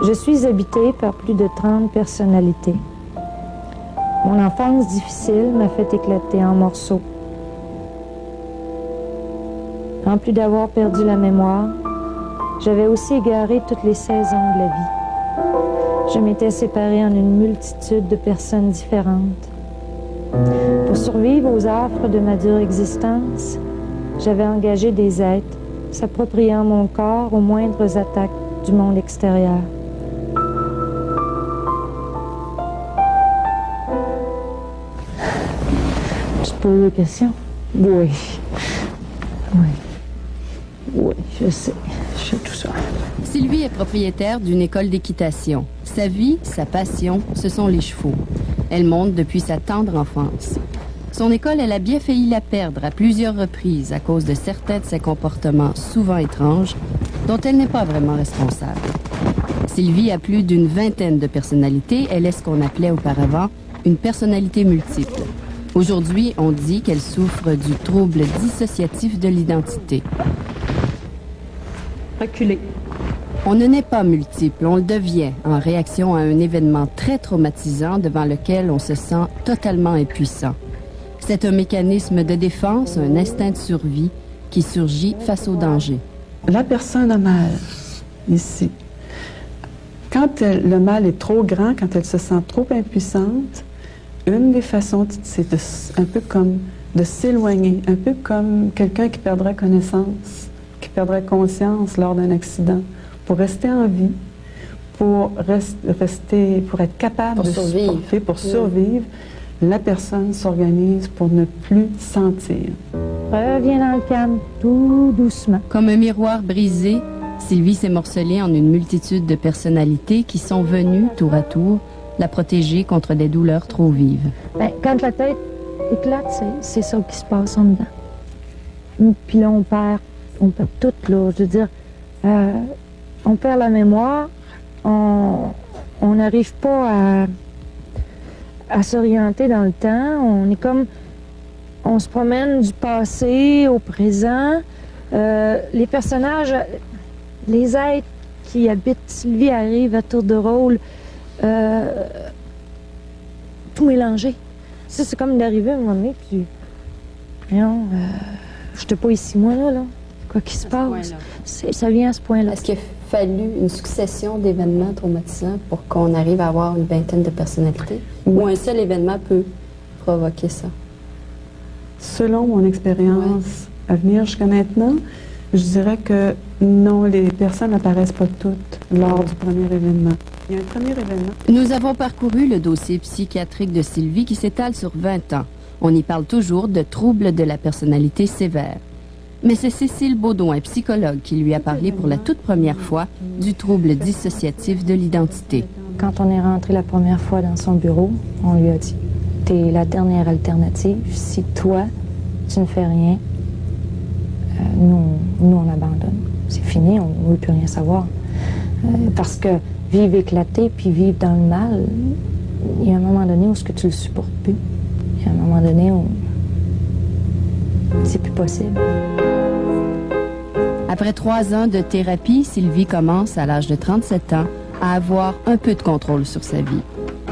Je suis habitée par plus de 30 personnalités. Mon enfance difficile m'a fait éclater en morceaux. En plus d'avoir perdu la mémoire, j'avais aussi égaré toutes les saisons de la vie. Je m'étais séparée en une multitude de personnes différentes. Pour survivre aux affres de ma dure existence, j'avais engagé des êtres s'appropriant mon corps aux moindres attaques du monde extérieur. Tu poses des questions? Oui. Oui, je sais tout ça. Sylvie est propriétaire d'une école d'équitation. Sa vie, sa passion, ce sont les chevaux. Elle monte depuis sa tendre enfance. Son école, elle a bien failli la perdre à plusieurs reprises à cause de certains de ses comportements souvent étranges dont elle n'est pas vraiment responsable. Sylvie a plus d'une vingtaine de personnalités. Elle est ce qu'on appelait auparavant une personnalité multiple. Aujourd'hui, on dit qu'elle souffre du trouble dissociatif de l'identité. Reculer. On ne naît pas multiple, on le devient en réaction à un événement très traumatisant devant lequel on se sent totalement impuissant. C'est un mécanisme de défense, un instinct de survie qui surgit face au danger. La personne a mal, ici. Quand le mal est trop grand, quand elle se sent trop impuissante, une des façons, c'est un peu comme de s'éloigner, un peu comme quelqu'un qui perdrait connaissance, qui perdrait conscience lors d'un accident, pour rester en vie, pour être capable de supporter, pour survivre. La personne s'organise pour ne plus sentir. Reviens dans le calme, tout doucement. Comme un miroir brisé, Sylvie s'est morcelée en une multitude de personnalités qui sont venues, tour à tour, la protéger contre des douleurs trop vives. Ben, quand la tête éclate, c'est ça qui se passe en dedans. Puis là, on perd tout, là. Je veux dire, on perd la mémoire, on n'arrive pas à s'orienter dans le temps. On se promène du passé au présent. Les personnages, les êtres qui habitent Sylvie arrivent à tour de rôle, tout mélangé. Ça, c'est comme d'arriver à un moment donné, puis non, je n'étais pas ici, moi, là. Quoi qu'il se passe, ça vient à ce point-là. Est-ce qu'il a fallu une succession d'événements traumatisants pour qu'on arrive à avoir une vingtaine de personnalités? Ou un seul événement peut provoquer ça? Selon mon expérience à venir jusqu'à maintenant, je dirais que non, les personnes n'apparaissent pas toutes lors du premier événement. Il y a un premier événement. Nous avons parcouru le dossier psychiatrique de Sylvie qui s'étale sur 20 ans. On y parle toujours de troubles de la personnalité sévère. Mais c'est Cécile Baudouin, psychologue, qui lui a parlé pour la toute première fois du trouble dissociatif de l'identité. Quand on est rentré la première fois dans son bureau, on lui a dit « T'es la dernière alternative. Si toi, tu ne fais rien, nous on abandonne. C'est fini, on ne veut plus rien savoir. Parce que vivre éclaté puis vivre dans le mal, il y a un moment donné où ce que tu le supportes plus. Il y a un moment donné où c'est plus possible. » Après 3 ans de thérapie, Sylvie commence, à l'âge de 37 ans, à avoir un peu de contrôle sur sa vie.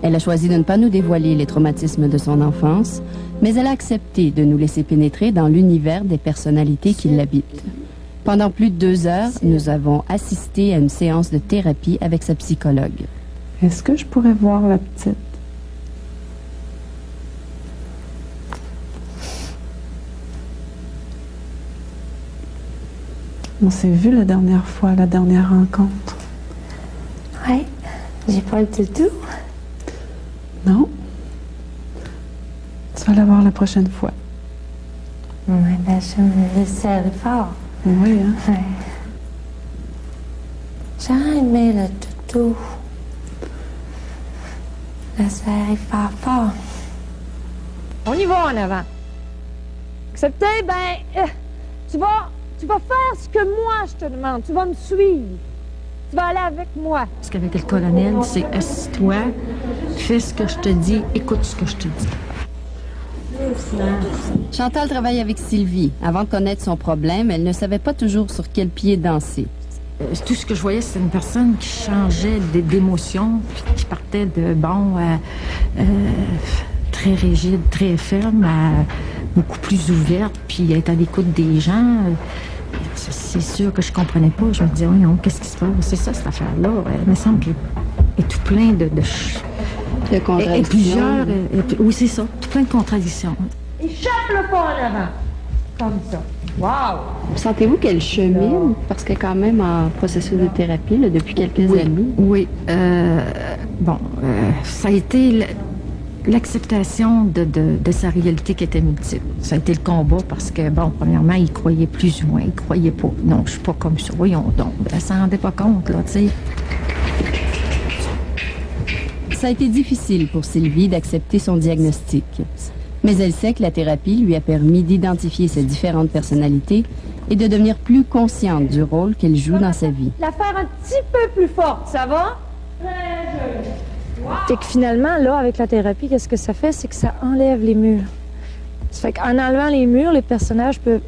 Elle a choisi de ne pas nous dévoiler les traumatismes de son enfance, mais elle a accepté de nous laisser pénétrer dans l'univers des personnalités qui l'habitent. Pendant plus de 2 heures, nous avons assisté à une séance de thérapie avec sa psychologue. Est-ce que je pourrais voir la petite? On s'est vu la dernière fois, la dernière rencontre. Ouais, j'ai pas le toutou. Non? Tu vas la voir la prochaine fois. Ouais, ben je me serre fort. Oui, hein? Ouais. J'ai aimé le toutou. La serre fort fort. On y va en avant. Accepté, ben, tu vas faire ce que moi je te demande. Tu vas me suivre. Tu vas aller avec moi. Ce qu'avec le colonel, c'est assis-toi, fais ce que je te dis, écoute ce que je te dis. Chantal travaille avec Sylvie. Avant de connaître son problème, elle ne savait pas toujours sur quel pied danser. tout ce que je voyais, c'était une personne qui changeait d'émotion, puis qui partait de, très rigide, très ferme, à beaucoup plus ouverte, puis être à l'écoute des gens. C'est sûr que je comprenais pas. Je me disais, oui, non, qu'est-ce qui se passe? C'est ça, cette affaire-là. Il me semble qu'elle est tout plein de contradictions. Et plusieurs... oui, c'est ça, tout plein de contradictions. Échappe le pas en avant. Comme ça. Wow! Sentez-vous qu'elle chemine? Parce qu'elle est quand même en processus de thérapie là, depuis quelques années. Oui. Ça a été l'acceptation de sa réalité qui était multiple. Ça a été le combat parce que, premièrement, il croyait plus ou moins. Il croyait pas. Non, je suis pas comme ça. Voyons donc. Elle s'en rendait pas compte, là, tu sais. Ça a été difficile pour Sylvie d'accepter son diagnostic. Mais elle sait que la thérapie lui a permis d'identifier ses différentes personnalités et de devenir plus consciente du rôle qu'elle joue dans sa vie. La faire un petit peu plus forte, ça va? Très joli. Wow. Et que finalement, là, avec la thérapie, qu'est-ce que ça fait? C'est que ça enlève les murs. Ça fait qu'en enlevant les murs, les personnages peuvent...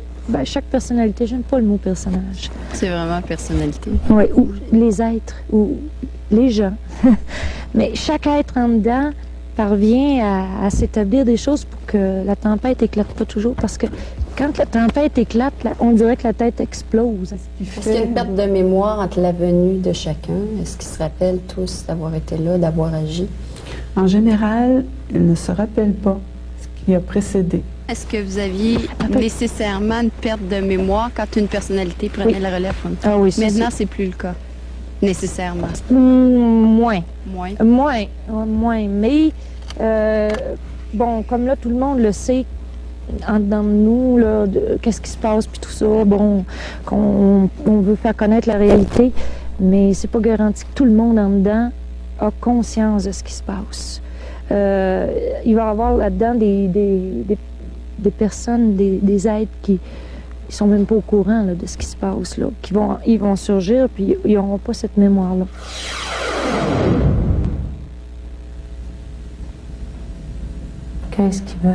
chaque personnalité, j'aime pas le mot personnage. C'est vraiment personnalité. Oui, ou les êtres, ou les gens. Mais chaque être en dedans parvient à s'établir des choses pour que la tempête éclate pas toujours. Parce que quand la tempête éclate, on dirait que la tête explose. Est-ce qu'il y a une perte de mémoire entre la venue de chacun? Est-ce qu'ils se rappellent tous d'avoir été là, d'avoir agi? En général, ils ne se rappellent pas ce qui a précédé. Est-ce que vous aviez nécessairement une perte de mémoire quand une personnalité prenait la relève? Ah oui, maintenant, c'est plus le cas. Nécessairement. Moins. Moins. Moins. Mais, comme là, tout le monde le sait, en dedans de nous, là, qu'est-ce qui se passe, puis tout ça, qu'on veut faire connaître la réalité, mais c'est pas garanti que tout le monde en dedans a conscience de ce qui se passe. Il va y avoir là-dedans des personnes, des êtres qui sont même pas au courant là, de ce qui se passe, là, ils vont surgir, puis ils n'auront pas cette mémoire-là. Qu'est-ce qu'ils veulent?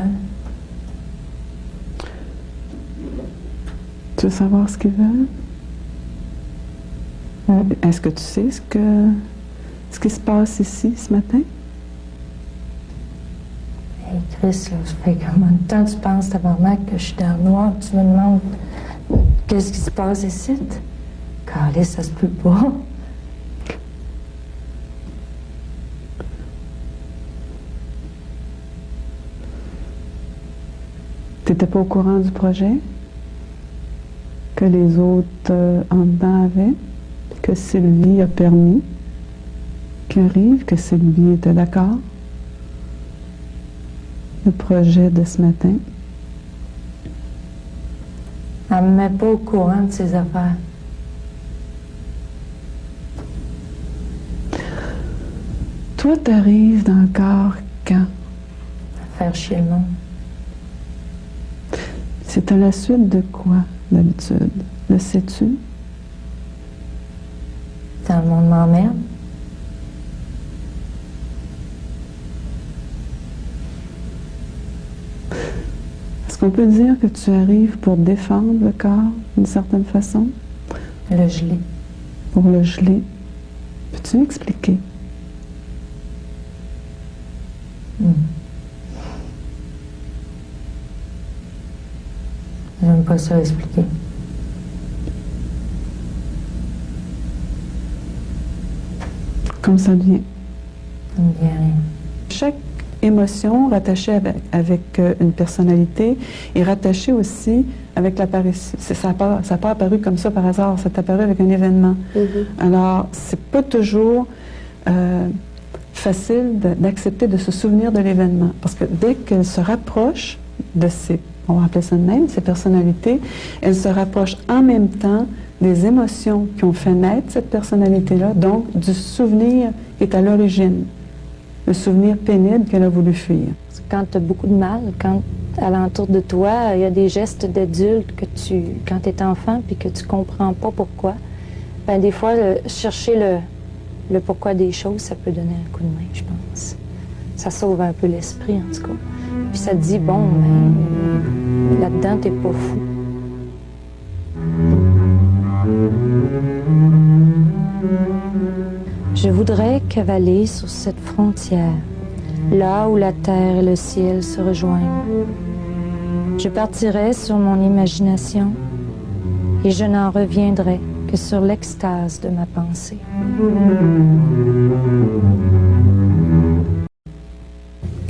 Tu veux savoir ce qu'ils veulent? Est-ce que tu sais ce qui se passe ici ce matin? Hey Chris, là, ça fait combien de temps tu penses, tabarnak, que je suis dans le noir, tu me demandes qu'est-ce qui se passe ici? Calais, ça se peut pas. T'étais pas au courant du projet que les autres en dedans avaient, que Sylvie a permis qu'il arrive, que Sylvie était d'accord? Le projet de ce matin. Elle me met pas au courant de ses affaires. Toi, t'arrives dans le corps quand? À faire chier le monde. C'est à la suite de quoi, d'habitude? Le sais-tu? Quand le monde m'emmerde. Est-ce qu'on peut dire que tu arrives pour défendre le corps d'une certaine façon? Le geler. Pour le geler. Peux-tu m'expliquer? J'aime pas ça expliquer. Comme ça vient. Ça me vient rien. Chaque émotion rattachée avec une personnalité est rattachée aussi avec l'apparition. Ça n'a pas apparu comme ça par hasard, c'est apparu avec un événement. Alors, c'est pas toujours facile d'accepter de se souvenir de l'événement. Parce que dès qu'elle se rapproche de ces, on va appeler ça de même, ces personnalités, elle se rapproche en même temps des émotions qui ont fait naître cette personnalité-là, donc du souvenir qui est à l'origine. Le souvenir pénible qu'elle a voulu fuir. Quand tu as beaucoup de mal, quand alentour de toi, il y a des gestes d'adultes que quand tu es enfant puis que tu comprends pas pourquoi, ben des fois, chercher le pourquoi des choses, ça peut donner un coup de main, je pense. Ça sauve un peu l'esprit, en tout cas. Puis ça te dit, bon, ben, là-dedans, t'es pas fou. Je voudrais cavaler sur cette frontière, là où la terre et le ciel se rejoignent. Je partirai sur mon imagination et je n'en reviendrai que sur l'extase de ma pensée.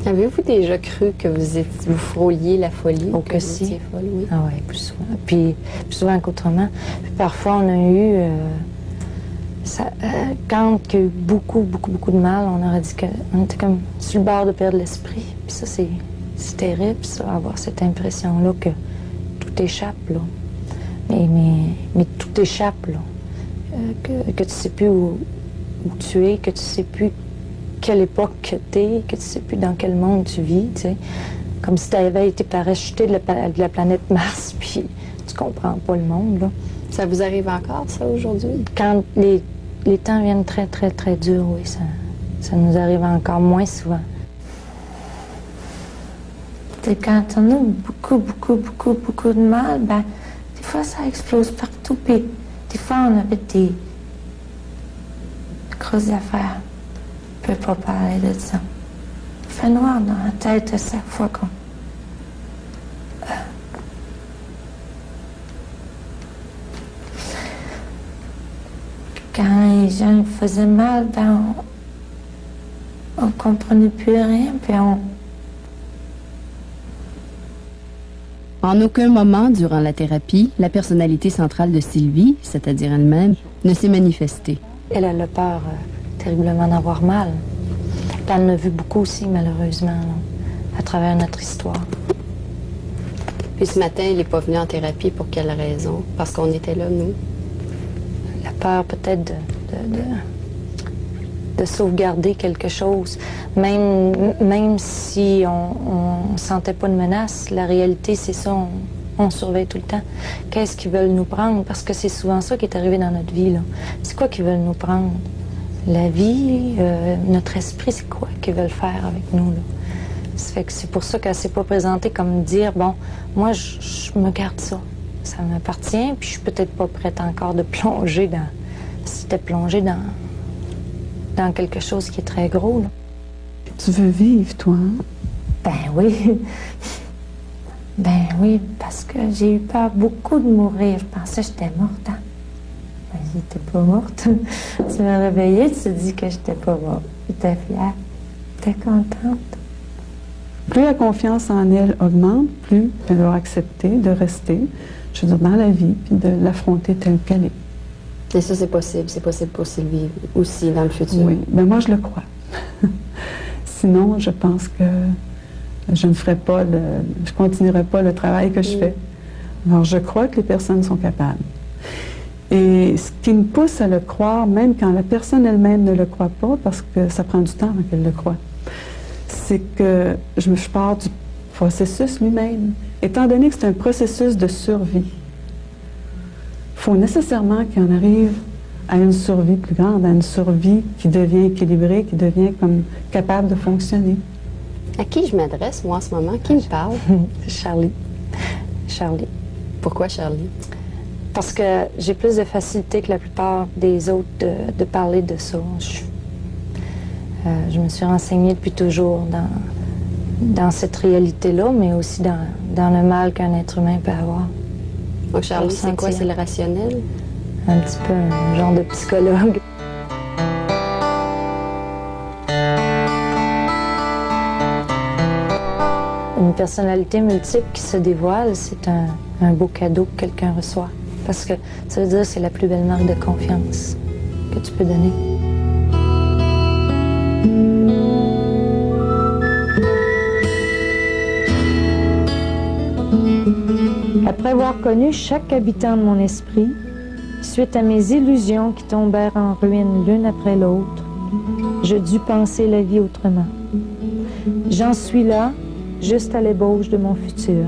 Avez-vous déjà cru que vous frôliez la folie? Oh, que si. Vous étiez folle, oui. Ah oui, plus souvent. Puis plus souvent qu'autrement. Puis parfois, on a eu... quand il y a eu beaucoup de mal, on aurait dit qu'on était comme sur le bord de perdre l'esprit. Puis ça, c'est terrible, ça, avoir cette impression-là que tout échappe, là. Mais tout échappe, là. Que tu sais plus où tu es, que tu sais plus quelle époque que t'es, que tu sais plus dans quel monde tu vis, tu sais. Comme si tu avais été parachuté de la planète Mars, puis tu comprends pas le monde, là. Ça vous arrive encore, ça, aujourd'hui? Quand les temps viennent très durs, oui, ça nous arrive encore moins souvent. Et quand on a beaucoup de mal, ben, des fois ça explose partout, puis des fois on avait des grosses affaires. On ne peut pas parler de ça. Il fait noir dans la tête à chaque fois qu'on... Quand les gens faisaient mal, ben on comprenait plus rien, puis En aucun moment, durant la thérapie, la personnalité centrale de Sylvie, c'est-à-dire elle-même, ne s'est manifestée. Elle a peur terriblement d'avoir mal. Elle en a vu beaucoup aussi, malheureusement, là, à travers notre histoire. Puis ce matin, il n'est pas venu en thérapie pour quelle raison? Parce qu'on était là, nous. La peur peut-être de sauvegarder quelque chose. Même si on ne sentait pas de menace, la réalité, c'est ça, on surveille tout le temps. Qu'est-ce qu'ils veulent nous prendre? Parce que c'est souvent ça qui est arrivé dans notre vie, là. C'est quoi qu'ils veulent nous prendre? La vie, notre esprit, c'est quoi qu'ils veulent faire avec nous, là? Ça fait que c'est pour ça qu'elle ne s'est pas présentée comme dire, bon, moi, je me garde ça. Ça m'appartient, puis je suis peut-être pas prête encore de plonger dans... C'était plonger dans quelque chose qui est très gros, là. Tu veux vivre, toi, hein? Ben oui. Ben oui, parce que j'ai eu peur beaucoup de mourir. Je pensais que j'étais morte, hein? Ben, j'étais pas morte. Tu m'as réveillée, tu te dis que j'étais pas morte. J'étais fière. J'étais contente. Plus la confiance en elle augmente, plus elle va accepter de rester, je veux dire, dans la vie, puis de l'affronter telle qu'elle est. Et ça, c'est possible. C'est possible pour Sylvie aussi dans le futur. Oui, ben moi, je le crois. Sinon, je pense que je ne ferai pas je continuerai pas le travail que je fais. Alors, je crois que les personnes sont capables. Et ce qui me pousse à le croire, même quand la personne elle-même ne le croit pas, parce que ça prend du temps avant qu'elle le croie, c'est que je pars du processus lui-même. Étant donné que c'est un processus de survie, il faut nécessairement qu'il en arrive à une survie plus grande, à une survie qui devient équilibrée, qui devient comme capable de fonctionner. À qui je m'adresse, moi, en ce moment? Qui me parle? Charlie. Charlie. Pourquoi Charlie? Parce que j'ai plus de facilité que la plupart des autres de parler de ça. Je me suis renseignée depuis toujours dans cette réalité-là, mais aussi dans le mal qu'un être humain peut avoir. Donc Charlie, c'est quoi? C'est le rationnel? Un petit peu un genre de psychologue. Une personnalité multiple qui se dévoile, c'est un beau cadeau que quelqu'un reçoit. Parce que ça veut dire que c'est la plus belle marque de confiance que tu peux donner. Après avoir connu chaque habitant de mon esprit, suite à mes illusions qui tombèrent en ruine l'une après l'autre, je dus penser la vie autrement. J'en suis là, juste à l'ébauche de mon futur.